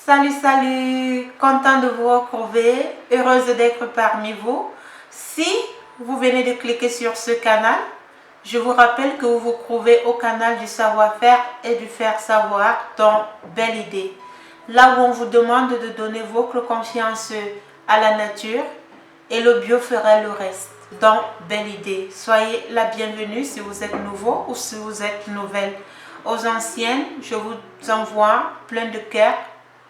Salut, salut, content de vous retrouver, heureuse d'être parmi vous. Si vous venez de cliquer sur ce canal, je vous rappelle que vous vous trouvez au canal du savoir-faire et du faire savoir dans Belle Idée. Là où on vous demande de donner votre confiance à la nature et le bio fera le reste dans Belle Idée. Soyez la bienvenue si vous êtes nouveau ou si vous êtes nouvelle. Aux anciennes, je vous envoie plein de cœurs,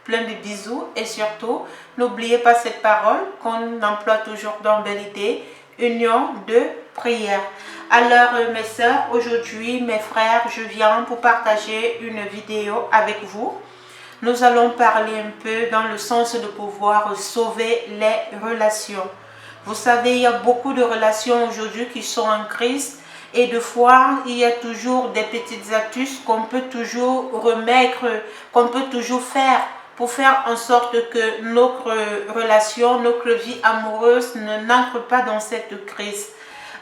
plein de bisous et surtout, n'oubliez pas cette parole qu'on emploie toujours dans Belle Idée, union de prière. Alors mes sœurs, aujourd'hui mes frères, je viens pour partager une vidéo avec vous. Nous allons parler un peu dans le sens de pouvoir sauver les relations. Vous savez, il y a beaucoup de relations aujourd'hui qui sont en crise. Et de fois, il y a toujours des petites astuces qu'on peut toujours remettre, qu'on peut toujours faire pour faire en sorte que notre relation, notre vie amoureuse n'entre pas dans cette crise.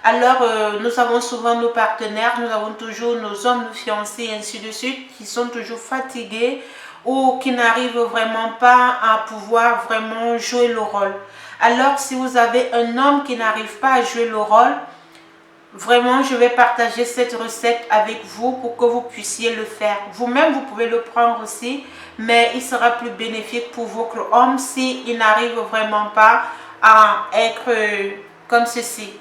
Alors, nous avons souvent nos partenaires, nous avons toujours nos hommes, nos fiancés, et ainsi de suite, qui sont toujours fatigués ou qui n'arrivent vraiment pas à pouvoir vraiment jouer le rôle. Alors, si vous avez un homme qui n'arrive pas à jouer le rôle, vraiment, je vais partager cette recette avec vous pour que vous puissiez le faire. Vous-même, vous pouvez le prendre aussi, mais il sera plus bénéfique pour votre homme s'il n'arrive vraiment pas à être comme ceci.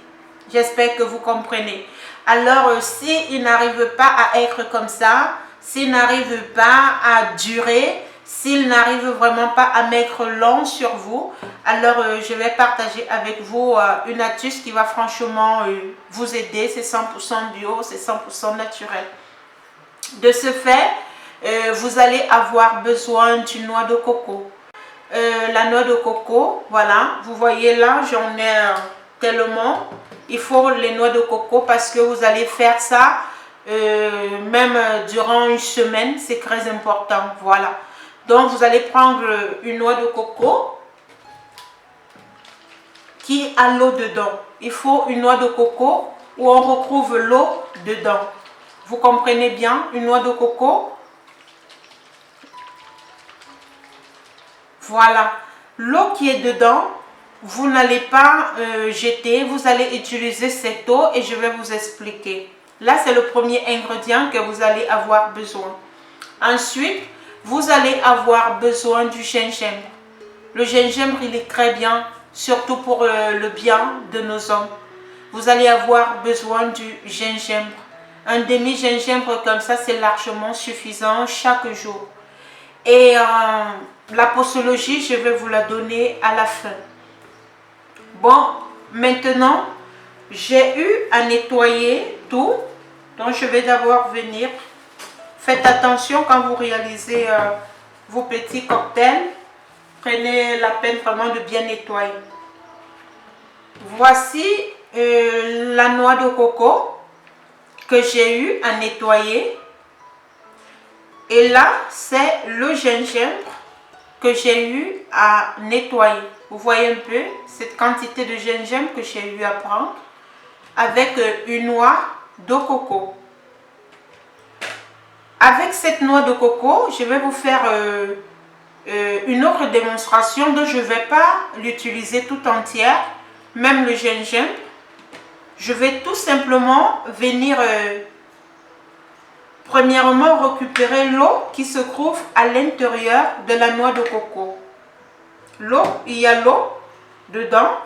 J'espère que vous comprenez. Alors, s'il n'arrive pas à être comme ça, s'il n'arrive pas à durer, s'il n'arrive vraiment pas à mettre long sur vous, alors je vais partager avec vous une astuce qui va franchement vous aider. C'est 100% bio, c'est 100% naturel. De ce fait, vous allez avoir besoin d'une noix de coco. La noix de coco, voilà, vous voyez là, j'en ai tellement. Il faut les noix de coco parce que vous allez faire ça même durant une semaine, c'est très important, voilà. Donc, vous allez prendre une noix de coco qui a l'eau dedans. Il faut une noix de coco où on retrouve l'eau dedans. Vous comprenez bien, une noix de coco. Voilà. L'eau qui est dedans, vous n'allez pas jeter, vous allez utiliser cette eau et je vais vous expliquer. Là, c'est le premier ingrédient que vous allez avoir besoin. Ensuite, vous allez avoir besoin du gingembre. Le gingembre, il est très bien, surtout pour le bien de nos hommes. Vous allez avoir besoin du gingembre. Un demi-gingembre comme ça, c'est largement suffisant chaque jour. Et la posologie, je vais vous la donner à la fin. Bon, maintenant, j'ai eu à nettoyer tout. Donc, je vais d'abord venir. Faites attention quand vous réalisez vos petits cocktails. Prenez la peine vraiment de bien nettoyer. Voici la noix de coco que j'ai eu à nettoyer. Et là, c'est le gingembre que j'ai eu à nettoyer. Vous voyez un peu cette quantité de gingembre que j'ai eu à prendre avec une noix de coco. Avec cette noix de coco, je vais vous faire une autre démonstration dont je ne vais pas l'utiliser tout entière, même le gingembre. Je vais tout simplement venir premièrement récupérer l'eau qui se trouve à l'intérieur de la noix de coco. L'eau, il y a l'eau dedans,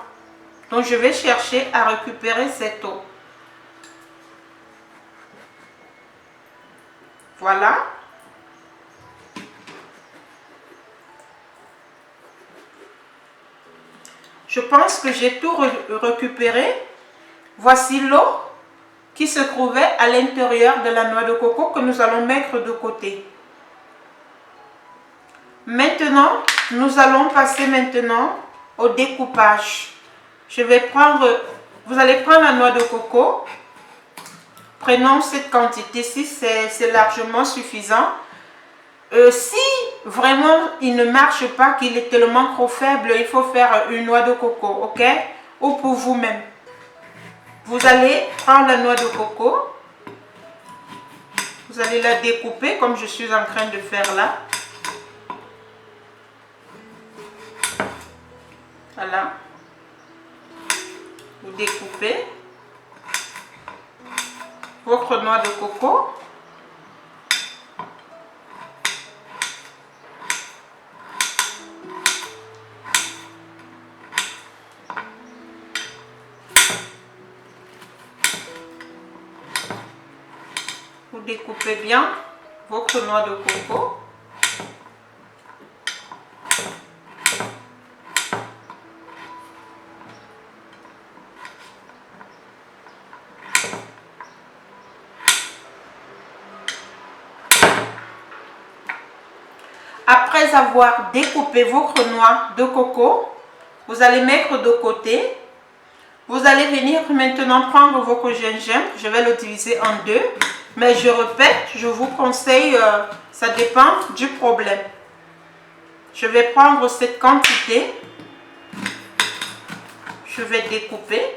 donc je vais chercher à récupérer cette eau. Voilà. Je pense que j'ai tout récupéré. Voici l'eau qui se trouvait à l'intérieur de la noix de coco que nous allons mettre de côté. Maintenant, nous allons passer maintenant au découpage. Je vais prendre, vous allez prendre la noix de coco. Prenons cette quantité-ci, c'est largement suffisant. Si vraiment il ne marche pas, qu'il est tellement trop faible, il faut faire une noix de coco, ok? Ou pour vous-même. Vous allez prendre la noix de coco. Vous allez la découper comme je suis en train de faire là. Voilà. Vous découpez votre noix de coco. Vous découpez bien votre noix de coco. Après avoir découpé votre noix de coco, vous allez mettre de côté. Vous allez venir maintenant prendre votre gingembre. Je vais le diviser en deux. Mais je répète, je vous conseille, ça dépend du problème. Je vais prendre cette quantité. Je vais découper.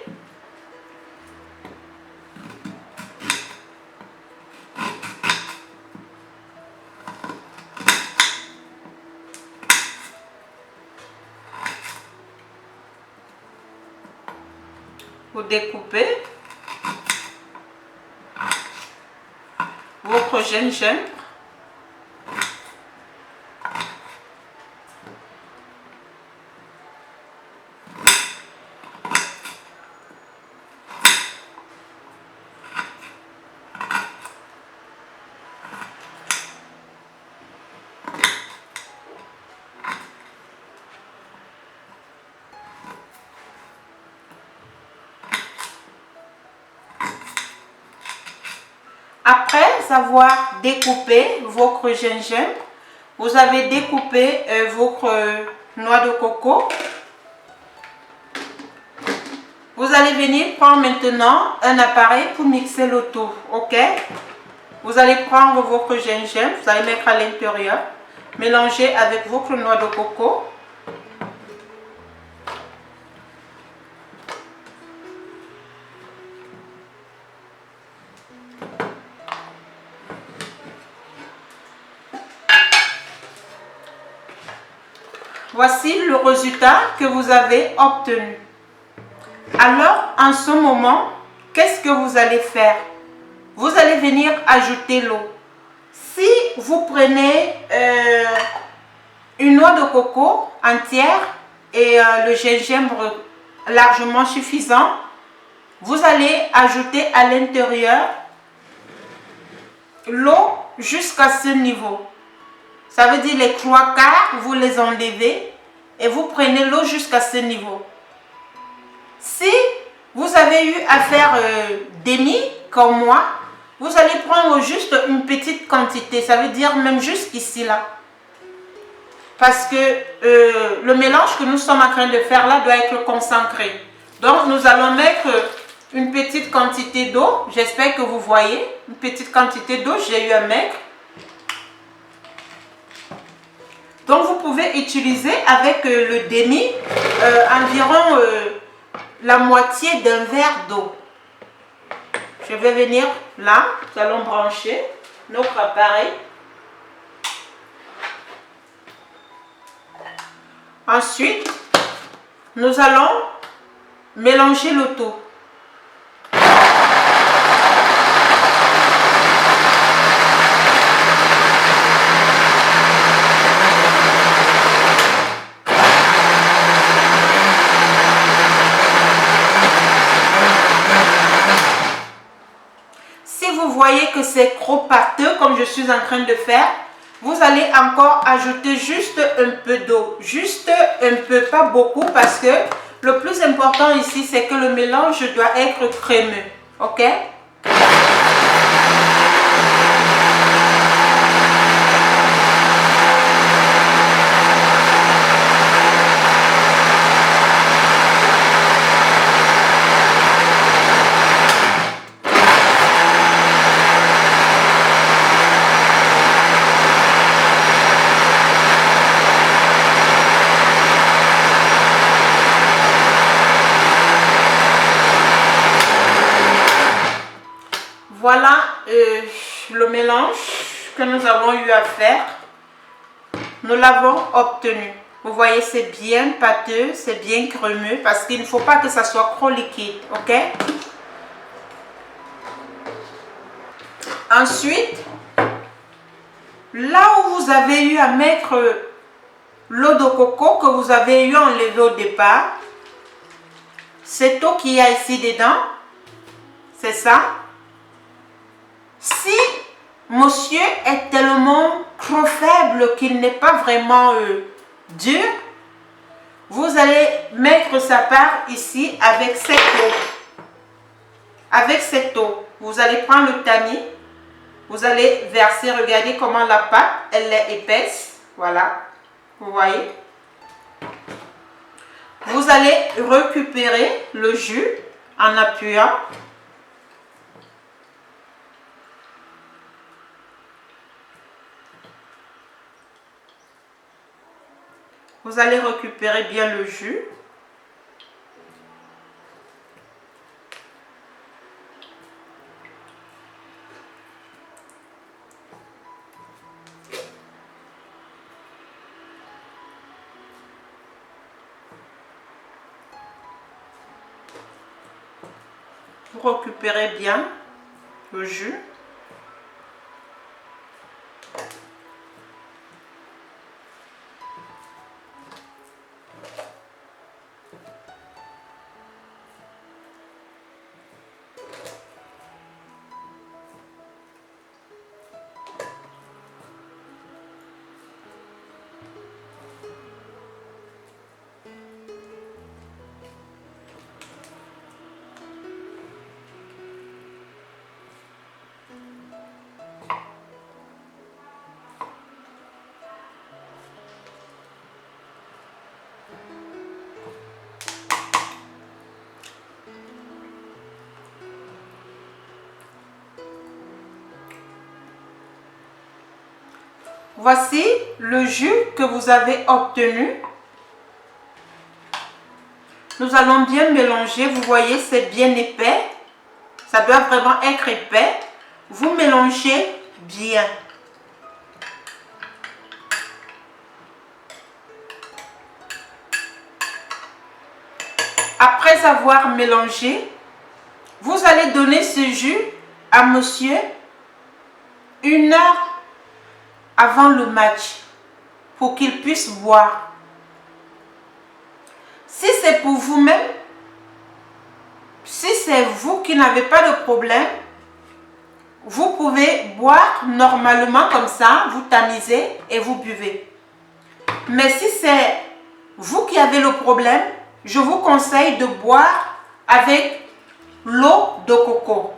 Vous découpez votre gingembre. Après avoir découpé votre gingembre, vous avez découpé votre noix de coco. Vous allez venir prendre maintenant un appareil pour mixer le tout, ok? Vous allez prendre votre gingembre, vous allez mettre à l'intérieur, mélanger avec votre noix de coco. Voici le résultat que vous avez obtenu. Alors, en ce moment, qu'est-ce que vous allez faire? Vous allez venir ajouter l'eau. Si vous prenez une noix de coco entière et le gingembre largement suffisant, vous allez ajouter à l'intérieur l'eau jusqu'à ce niveau. Ça veut dire les 3/4, vous les enlevez et vous prenez l'eau jusqu'à ce niveau. Si vous avez eu à faire demi, comme moi, vous allez prendre juste une petite quantité. Ça veut dire même jusqu'ici là. Parce que le mélange que nous sommes en train de faire là doit être concentré. Donc nous allons mettre une petite quantité d'eau. J'espère que vous voyez. Une petite quantité d'eau, j'ai eu à mettre. Donc vous pouvez utiliser avec le demi environ la moitié d'un verre d'eau. Je vais venir là, nous allons brancher notre appareil. Ensuite, nous allons mélanger le tout. Vous voyez que c'est trop pâteux comme je suis en train de faire, vous allez encore ajouter juste un peu d'eau, juste un peu, pas beaucoup, parce que le plus important ici c'est que le mélange doit être crémeux, ok? Voilà le mélange que nous avons eu à faire. Nous l'avons obtenu. Vous voyez, c'est bien pâteux, c'est bien crémeux parce qu'il ne faut pas que ça soit trop liquide, ok? Ensuite, là où vous avez eu à mettre l'eau de coco que vous avez eu enlevée au départ, cette eau qu'il y a ici dedans, c'est ça. Si monsieur est tellement trop faible qu'il n'est pas vraiment dur, vous allez mettre sa part ici avec cette eau. Avec cette eau, vous allez prendre le tamis, vous allez verser, regardez comment la pâte, elle est épaisse, voilà, vous voyez. Vous allez récupérer le jus en appuyant. Vous allez récupérer bien le jus. Vous récupérez bien le jus. Voici le jus que vous avez obtenu. Nous allons bien mélanger. Vous voyez, c'est bien épais. Ça doit vraiment être épais. Vous mélangez bien. Après avoir mélangé, vous allez donner ce jus à monsieur 1 heure avant le match pour qu'il puisse boire. Si c'est pour vous-même, si c'est vous qui n'avez pas de problème, vous pouvez boire normalement comme ça, vous tamisez et vous buvez. Mais si c'est vous qui avez le problème, je vous conseille de boire avec l'eau de coco.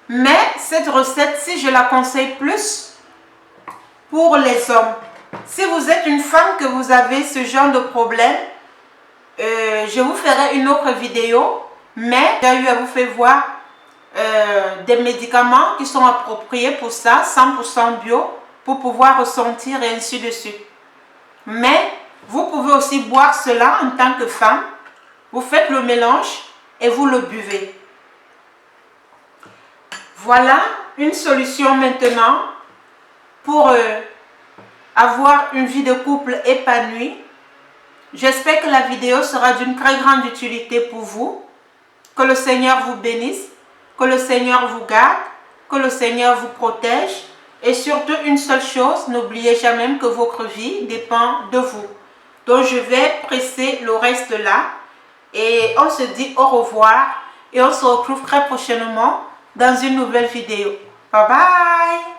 Mais cette recette-ci, je la conseille plus pour les hommes. Si vous êtes une femme que vous avez ce genre de problème, je vous ferai une autre vidéo, mais j'ai eu à vous faire voir des médicaments qui sont appropriés pour ça, 100% bio, pour pouvoir ressentir et ainsi de suite. Mais vous pouvez aussi boire cela en tant que femme. Vous faites le mélange et vous le buvez. Voilà une solution maintenant pour avoir une vie de couple épanouie. J'espère que la vidéo sera d'une très grande utilité pour vous. Que le Seigneur vous bénisse, que le Seigneur vous garde, que le Seigneur vous protège. Et surtout une seule chose, n'oubliez jamais que votre vie dépend de vous. Donc je vais presser le reste là. Et on se dit au revoir. Et on se retrouve très prochainement dans une nouvelle vidéo. Bye bye!